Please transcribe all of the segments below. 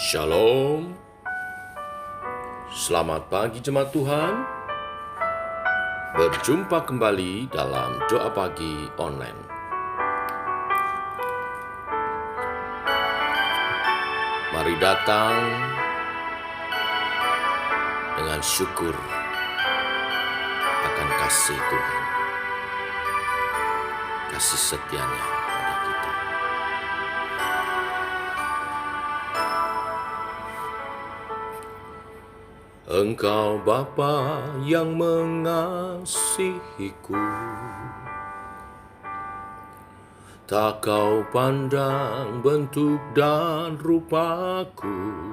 Shalom, selamat pagi jemaat Tuhan. Berjumpa kembali dalam doa pagi online. Mari datang dengan syukur akan kasih Tuhan, kasih setianya pada kita. Engkau Bapa yang mengasihiku, tak kau pandang bentuk dan rupaku.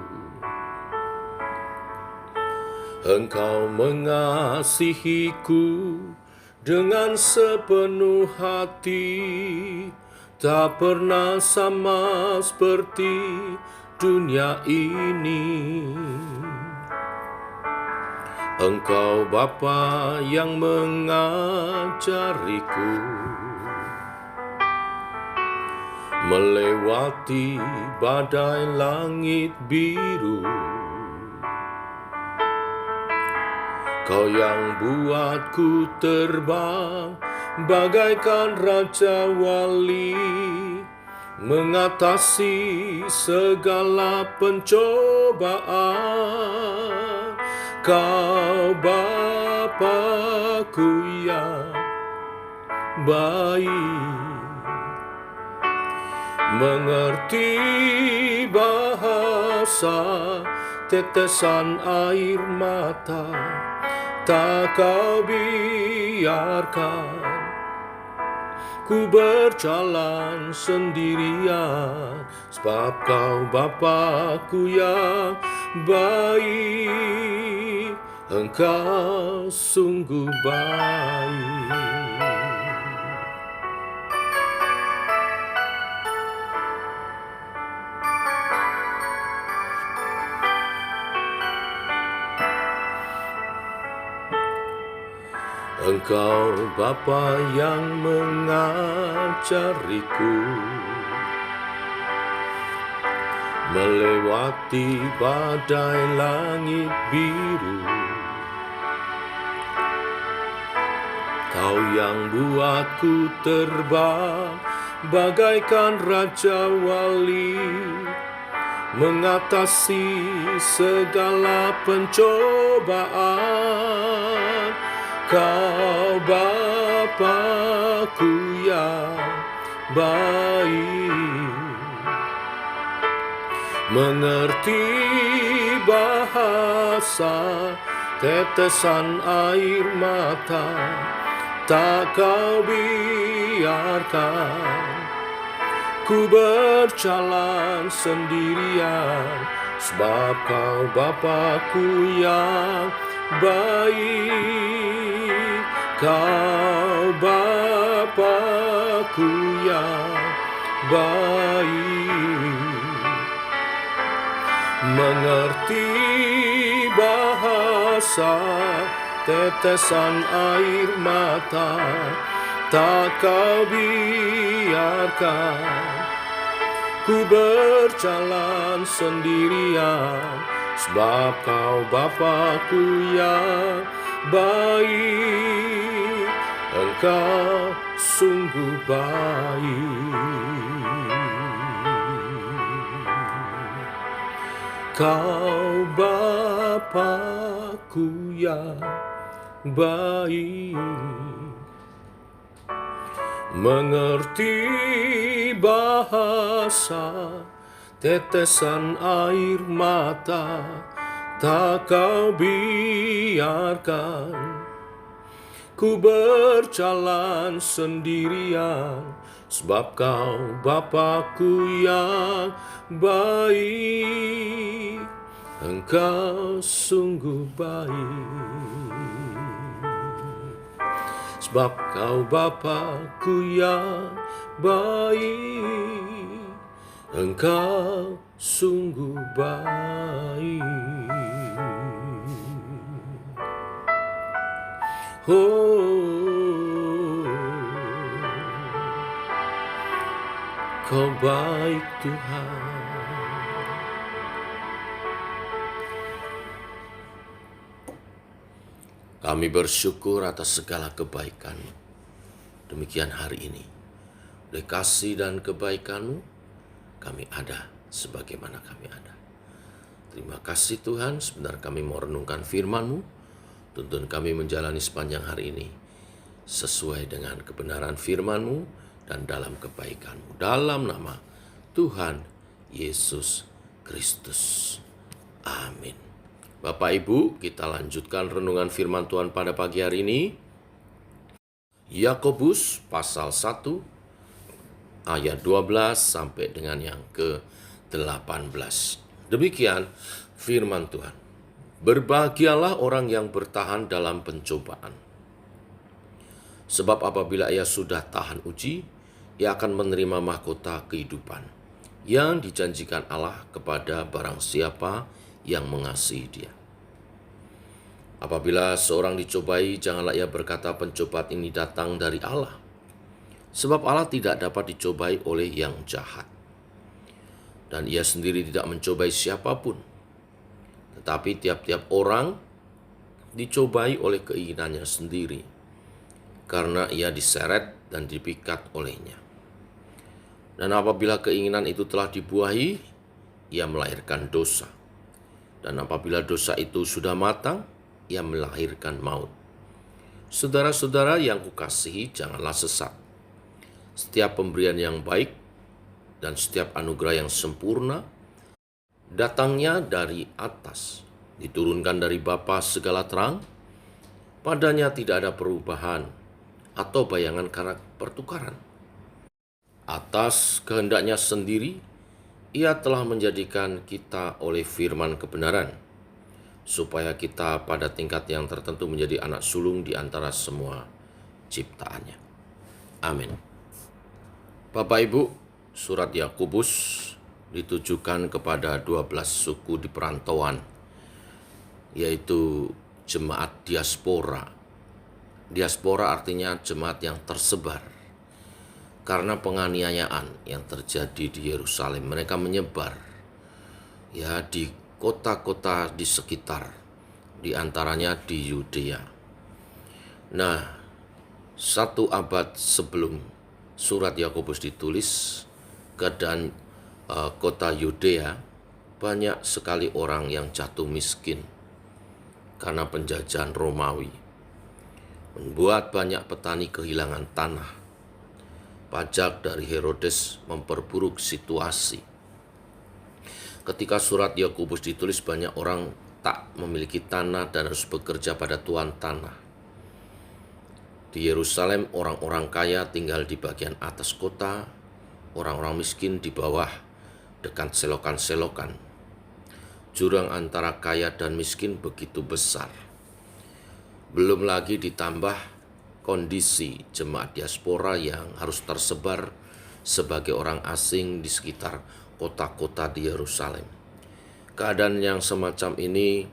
Engkau mengasihiku dengan sepenuh hati, tak pernah sama seperti dunia ini. Engkau Bapa yang mengajariku melewati badai langit biru. Kau yang buatku terbang bagaikan Raja Wali, mengatasi segala pencobaan. Kau Bapa-Ku yang baik, mengerti bahasa tetesan air mata, tak kau biarkan ku berjalan sendirian, sebab kau Bapa-Ku yang baik. Engkau sungguh baik. Engkau Bapa yang mengajariku melewati badai langit biru. Kau yang buatku terbang bagaikan Raja Wali, mengatasi segala pencobaan. Kau Bapa-Ku yang baik, mengerti bahasa tetesan air mata, tak kau biarkan ku berjalan sendirian, sebab kau Bapa-Ku yang baik. Kau Bapa-Ku yang baik, mengerti bahasa tetesan air mata, tak kau biarkan ku berjalan sendirian, sebab kau Bapa-Ku yang baik. Engkau sungguh baik. Kau Bapa-Ku yang baik, mengerti bahasa tetesan air mata, tak kau biarkan ku berjalan sendirian, sebab kau Bapa-Ku yang baik. Engkau sungguh baik, sebab kau Bapa-Ku yang baik. Engkau sungguh baik. Oh, Kau baik Tuhan. Kami bersyukur atas segala kebaikan. Demikian hari ini. Oleh kasih dan kebaikan-Mu, kami ada sebagaimana kami ada. Terima kasih Tuhan, sebentar kami mau renungkan firman-Mu. Tuntun kami menjalani sepanjang hari ini sesuai dengan kebenaran firman-Mu dan dalam kebaikan-Mu. Dalam nama Tuhan Yesus Kristus. Amin. Bapak Ibu, kita lanjutkan renungan firman Tuhan pada pagi hari ini. Yakobus pasal 1 ayat 12 sampai dengan yang ke-18. Demikian firman Tuhan. Berbahagialah orang yang bertahan dalam pencobaan. Sebab apabila ia sudah tahan uji, ia akan menerima mahkota kehidupan yang dijanjikan Allah kepada barang siapa yang mengasihi Dia. Apabila seorang dicobai, janganlah ia berkata pencobaan ini datang dari Allah. Sebab Allah tidak dapat dicobai oleh yang jahat. Dan ia sendiri tidak mencobai siapapun. Tetapi tiap-tiap orang dicobai oleh keinginannya sendiri. Karena ia diseret dan dipikat olehnya. Dan apabila keinginan itu telah dibuahi, ia melahirkan dosa. Dan apabila dosa itu sudah matang, ia melahirkan maut. Saudara-saudara yang kukasihi, janganlah sesat. Setiap pemberian yang baik dan setiap anugerah yang sempurna datangnya dari atas, diturunkan dari Bapa segala terang. Padanya tidak ada perubahan atau bayangan karena pertukaran. Atas kehendaknya sendiri, Ia telah menjadikan kita oleh firman kebenaran, supaya kita pada tingkat yang tertentu menjadi anak sulung di antara semua ciptaannya. Amin. Bapak Ibu, surat Yakobus ditujukan kepada 12 suku di perantauan, yaitu jemaat diaspora. Diaspora artinya jemaat yang tersebar. Karena penganiayaan yang terjadi di Yerusalem, mereka menyebar ya di kota-kota di sekitar, di antaranya di Yudea. Nah, 1 abad sebelum surat Yakobus ditulis, keadaan kota Yudea banyak sekali orang yang jatuh miskin karena penjajahan Romawi. Membuat banyak petani kehilangan tanah. Pajak dari Herodes memperburuk situasi. Ketika surat Yakobus ditulis, banyak orang tak memiliki tanah dan harus bekerja pada tuan tanah. Di Yerusalem, orang-orang kaya tinggal di bagian atas kota, orang-orang miskin di bawah dekat selokan-selokan. Jurang antara kaya dan miskin begitu besar. Belum lagi ditambah kondisi jemaat diaspora yang harus tersebar sebagai orang asing di sekitar kota-kota di Yerusalem. Keadaan yang semacam ini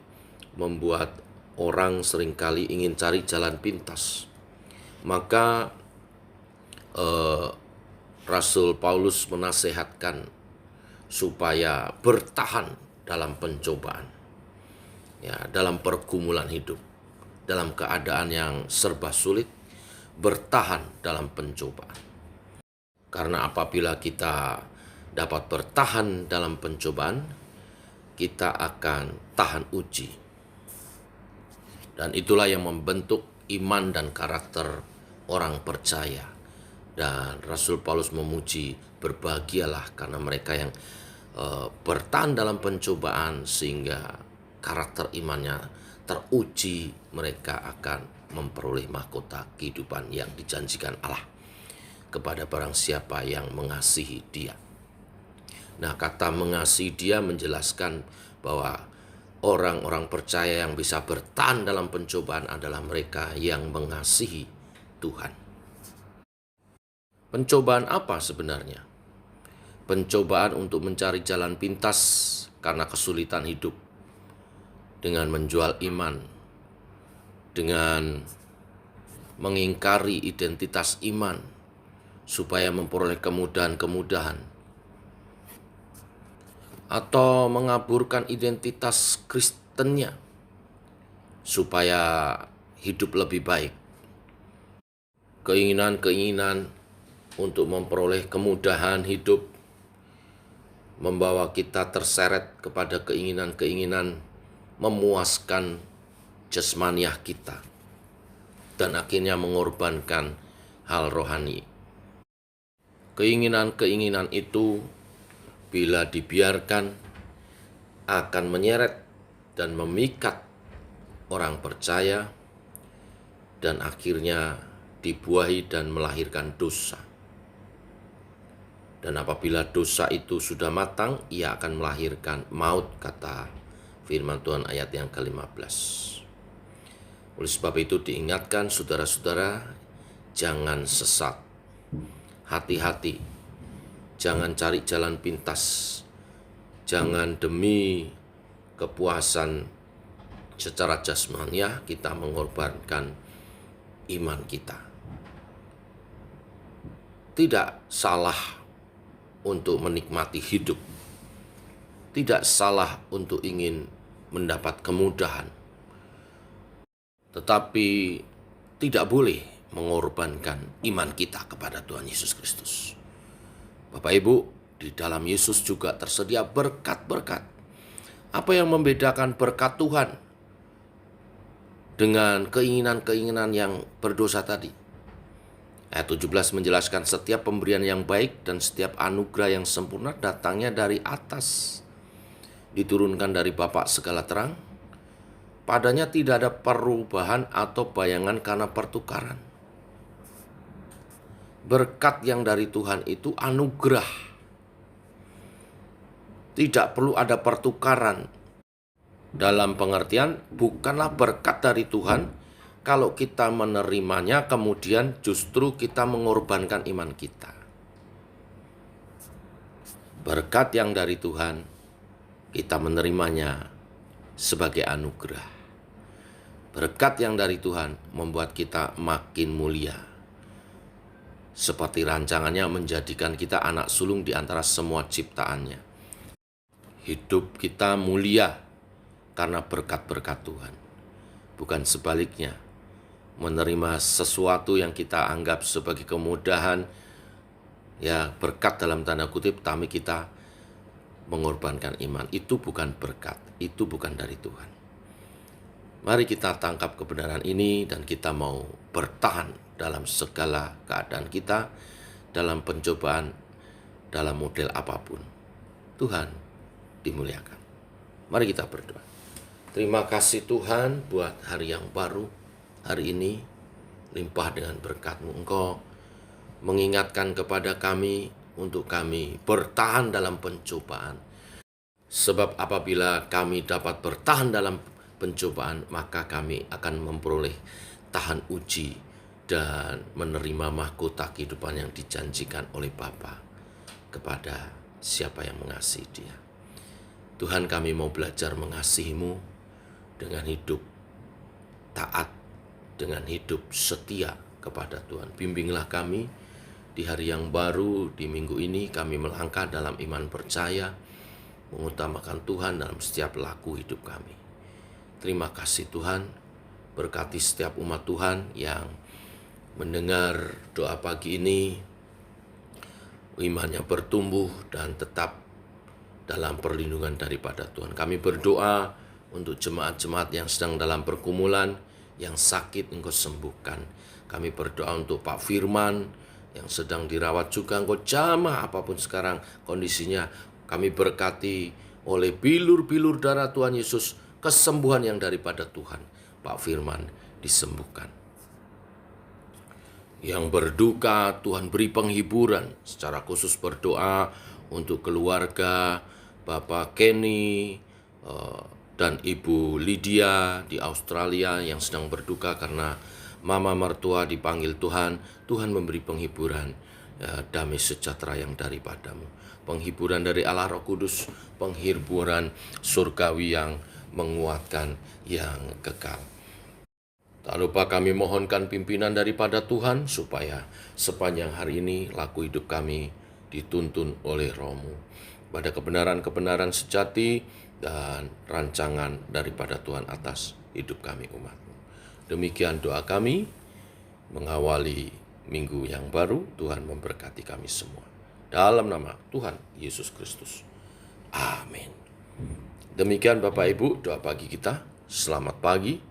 membuat orang seringkali ingin cari jalan pintas. Maka Rasul Paulus menasehatkan supaya bertahan dalam pencobaan, ya, dalam pergumulan hidup, dalam keadaan yang serba sulit, bertahan dalam pencobaan. Karena apabila kita dapat bertahan dalam pencobaan, kita akan tahan uji. Dan itulah yang membentuk iman dan karakter orang percaya. Dan Rasul Paulus memuji, berbahagialah karena mereka yang bertahan dalam pencobaan sehingga karakter imannya teruji, mereka akan memperoleh mahkota kehidupan yang dijanjikan Allah kepada barang siapa yang mengasihi Dia. Nah, kata mengasihi Dia menjelaskan bahwa orang-orang percaya yang bisa bertahan dalam pencobaan adalah mereka yang mengasihi Tuhan. Pencobaan apa sebenarnya? Pencobaan untuk mencari jalan pintas karena kesulitan hidup, dengan menjual iman, dengan mengingkari identitas iman supaya memperoleh kemudahan-kemudahan, atau mengaburkan identitas Kristennya supaya hidup lebih baik. Keinginan-keinginan untuk memperoleh kemudahan hidup membawa kita terseret kepada keinginan-keinginan memuaskan jasmaniah kita dan akhirnya mengorbankan hal rohani. Keinginan-keinginan itu bila dibiarkan akan menyeret dan memikat orang percaya dan akhirnya dibuahi dan melahirkan dosa. Dan apabila dosa itu sudah matang, ia akan melahirkan maut, kata firman Tuhan ayat yang ke-15. Oleh sebab itu diingatkan saudara-saudara, jangan sesat. Hati-hati, jangan cari jalan pintas. Jangan demi kepuasan secara jasmaniah kita mengorbankan iman kita. Tidak salah untuk menikmati hidup. Tidak salah untuk ingin mendapat kemudahan. Tetapi tidak boleh mengorbankan iman kita kepada Tuhan Yesus Kristus. Bapak Ibu, di dalam Yesus juga tersedia berkat-berkat. Apa yang membedakan berkat Tuhan dengan keinginan-keinginan yang berdosa tadi? Ayat 17 menjelaskan setiap pemberian yang baik dan setiap anugerah yang sempurna datangnya dari atas. Diturunkan dari Bapa segala terang. Padanya tidak ada perubahan atau bayangan karena pertukaran. Berkat yang dari Tuhan itu anugerah. Tidak perlu ada pertukaran. Dalam pengertian bukanlah berkat dari Tuhan kalau kita menerimanya, kemudian justru kita mengorbankan iman kita. Berkat yang dari Tuhan, kita menerimanya sebagai anugerah. Berkat yang dari Tuhan membuat kita makin mulia. Seperti rancangannya menjadikan kita anak sulung di antara semua ciptaannya. Hidup kita mulia karena berkat-berkat Tuhan. Bukan sebaliknya. Menerima sesuatu yang kita anggap sebagai kemudahan, ya berkat dalam tanda kutip, tapi kita mengorbankan iman. Itu bukan berkat, itu bukan dari Tuhan. Mari kita tangkap kebenaran ini dan kita mau bertahan dalam segala keadaan kita, dalam pencobaan, dalam model apapun. Tuhan dimuliakan. Mari kita berdoa. Terima kasih Tuhan buat hari yang baru. Hari ini limpah dengan berkat-Mu. Engkau mengingatkan kepada kami untuk kami bertahan dalam pencobaan. Sebab apabila kami dapat bertahan dalam pencobaan, maka kami akan memperoleh tahan uji dan menerima mahkota kehidupan yang dijanjikan oleh Bapa kepada siapa yang mengasihi Dia. Tuhan, kami mau belajar mengasihi-Mu dengan hidup taat, dengan hidup setia kepada Tuhan. Bimbinglah kami di hari yang baru, di minggu ini kami melangkah dalam iman percaya, mengutamakan Tuhan dalam setiap laku hidup kami. Terima kasih Tuhan, berkati setiap umat Tuhan yang mendengar doa pagi ini, imannya bertumbuh dan tetap dalam perlindungan daripada Tuhan. Kami berdoa untuk jemaat-jemaat yang sedang dalam pergumulan, yang sakit Engkau sembuhkan. Kami berdoa untuk Pak Firman yang sedang dirawat juga, Engkau jamah apapun sekarang kondisinya. Kami berkati oleh bilur-bilur darah Tuhan Yesus, kesembuhan yang daripada Tuhan. Pak Firman disembuhkan. Yang berduka Tuhan beri penghiburan. Secara khusus berdoa untuk keluarga Bapak Kenny dan Ibu Lydia di Australia yang sedang berduka karena mama mertua dipanggil Tuhan. Tuhan memberi penghiburan, damai sejahtera yang daripadamu. Penghiburan dari Allah Roh Kudus, penghiburan surgawi yang menguatkan, yang kekal. Tak lupa kami mohonkan pimpinan daripada Tuhan supaya sepanjang hari ini laku hidup kami dituntun oleh Roh-Mu pada kebenaran-kebenaran sejati dan rancangan daripada Tuhan atas hidup kami umat-Mu. Demikian doa kami mengawali minggu yang baru. Tuhan memberkati kami semua. Dalam nama Tuhan Yesus Kristus. Amin. Demikian Bapak Ibu doa pagi kita. Selamat pagi,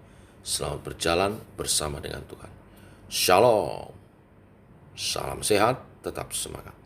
selamat berjalan bersama dengan Tuhan. Shalom. Salam sehat, tetap semangat.